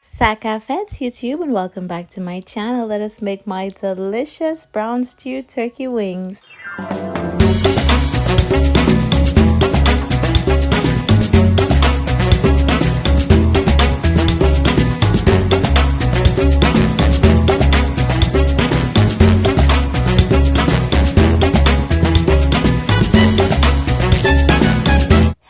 Sakafets YouTube, and welcome back to my channel. Let us make my delicious brown stew turkey wings.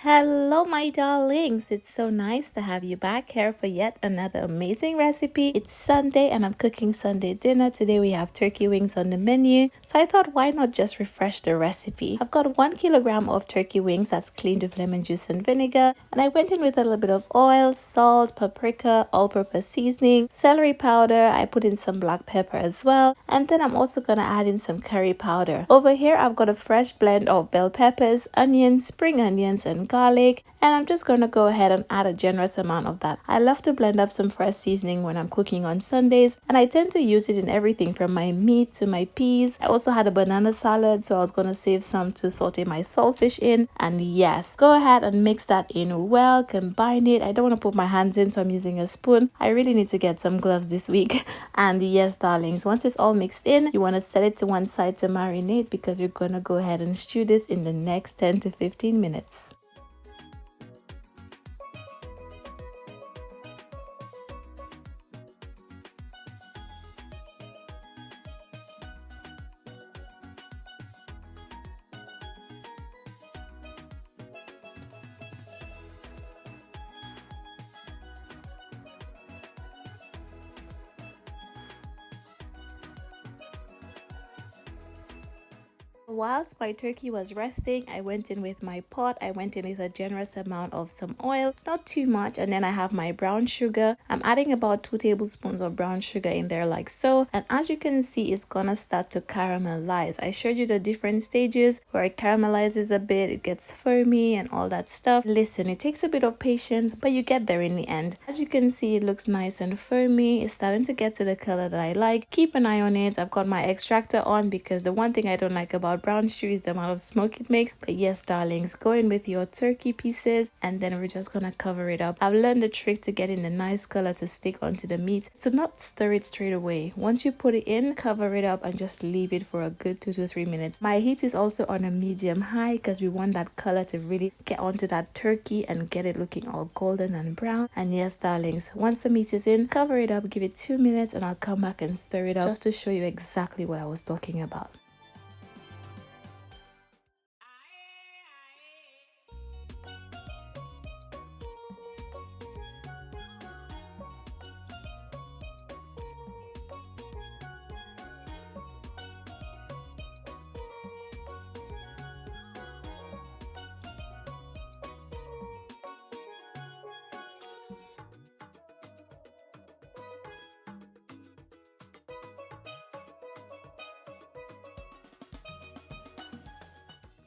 Hello my darlings, it's so nice to have you back here for yet another amazing recipe. It's Sunday and I'm cooking Sunday dinner. Today we have turkey wings on the menu, so I thought why not just refresh the recipe. I've got 1 kilogram of turkey wings that's cleaned with lemon juice and vinegar, and I went in with a little bit of oil, salt, paprika, all-purpose seasoning, celery powder. I put in some black pepper as well, and then I'm also gonna add in some curry powder. Over here I've got a fresh blend of bell peppers, onions, spring onions and garlic, and I'm just going to go ahead and add a generous amount of that. I love to blend up some fresh seasoning when I'm cooking on Sundays, and I tend to use it in everything from my meat to my peas. I also had a banana salad, so I was going to save some to saute my saltfish in. And yes, go ahead and mix that in well, combine it. I don't want to put my hands in, so I'm using a spoon. I really need to get some gloves this week. And yes, darlings, once it's all mixed in, you want to set it to one side to marinate, because you're going to go ahead and stew this in the next 10 to 15 minutes. Whilst my turkey was resting, I went in with my pot. I went in with a generous amount of some oil, not too much, and then I have my brown sugar. I'm adding about 2 tablespoons of brown sugar in there like so, and as you can see, it's gonna start to caramelize. I showed you the different stages where it caramelizes a bit, it gets foamy and all that stuff. Listen, it takes a bit of patience, but you get there in the end. As you can see, it looks nice and foamy. It's starting to get to the color that I like. Keep an eye on it. I've got my extractor on, because the one thing I don't like about brown stew is the amount of smoke it makes. But yes, darlings, go in with your turkey pieces, and then we're just gonna cover it up. I've learned the trick to getting the nice color to stick onto the meat, so not stir it straight away. Once you put it in, cover it up and just leave it for a good 2 to 3 minutes. My heat is also on a medium high, because we want that color to really get onto that turkey and get it looking all golden and brown. And yes, darlings, once the meat is in, cover it up, give it 2 minutes, and I'll come back and stir it up just to show you exactly what I was talking about.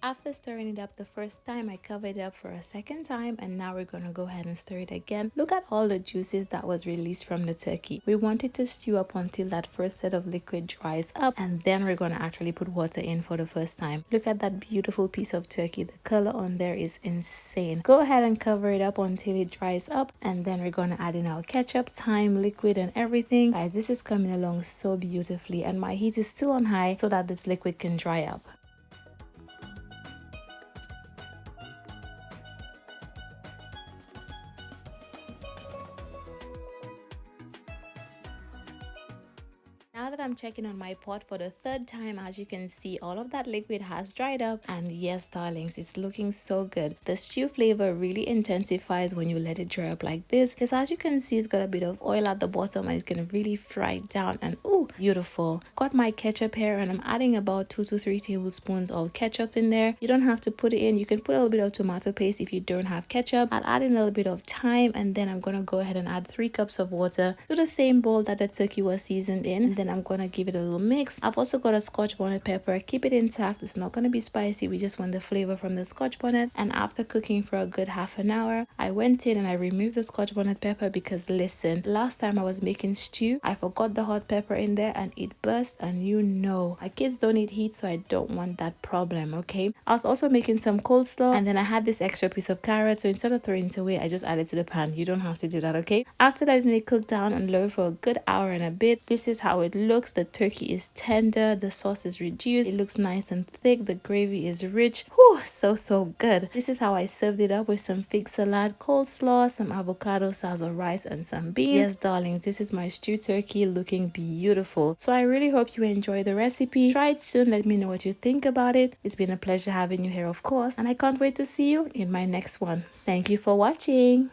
After stirring it up the first time, I covered it up for a second time, and now we're going to go ahead and stir it again. Look at all the juices that was released from the turkey. We want it to stew up until that first set of liquid dries up, and then we're going to actually put water in for the first time. Look at that beautiful piece of turkey. The color on there is insane. Go ahead and cover it up until it dries up, and then we're going to add in our ketchup, thyme, liquid, and everything. Guys, this is coming along so beautifully, and my heat is still on high so that this liquid can dry up. Now that I'm checking on my pot for the third time, as you can see, all of that liquid has dried up, and yes, darlings, it's looking so good. The stew flavor really intensifies when you let it dry up like this, because as you can see, it's got a bit of oil at the bottom and it's gonna really fry it down, and ooh, beautiful. Got my ketchup here, and I'm adding about 2 to 3 tablespoons of ketchup in there. You don't have to put it in. You can put a little bit of tomato paste if you don't have ketchup. I'll add in a little bit of thyme, and then I'm gonna go ahead and add 3 cups of water to the same bowl that the turkey was seasoned in. And then then I'm gonna give it a little mix. I've also got a Scotch bonnet pepper. Keep it intact. It's not gonna be spicy. We just want the flavor from the Scotch bonnet. And after cooking for a good half an hour, I went in and I removed the Scotch bonnet pepper because listen, last time I was making stew, I forgot the hot pepper in there and it burst, and you know, my kids don't eat heat, so I don't want that problem, okay? I was also making some coleslaw, and then I had this extra piece of carrot, so instead of throwing it away, I just added to the pan. You don't have to do that, okay? After that, it cooked down on low for a good hour and a bit. This is how it looks. The turkey is tender, the sauce is reduced, it looks nice and thick, the gravy is rich. Whew, so good. This is how I served it up with some fig salad, coleslaw, some avocado, salsa rice, and some beans. Yes, darlings, this is my stew turkey looking beautiful. So I really hope you enjoy the recipe. Try it soon. Let me know what you think about it. It's been a pleasure having you here, of course, and I can't wait to see you in my next one. Thank you for watching.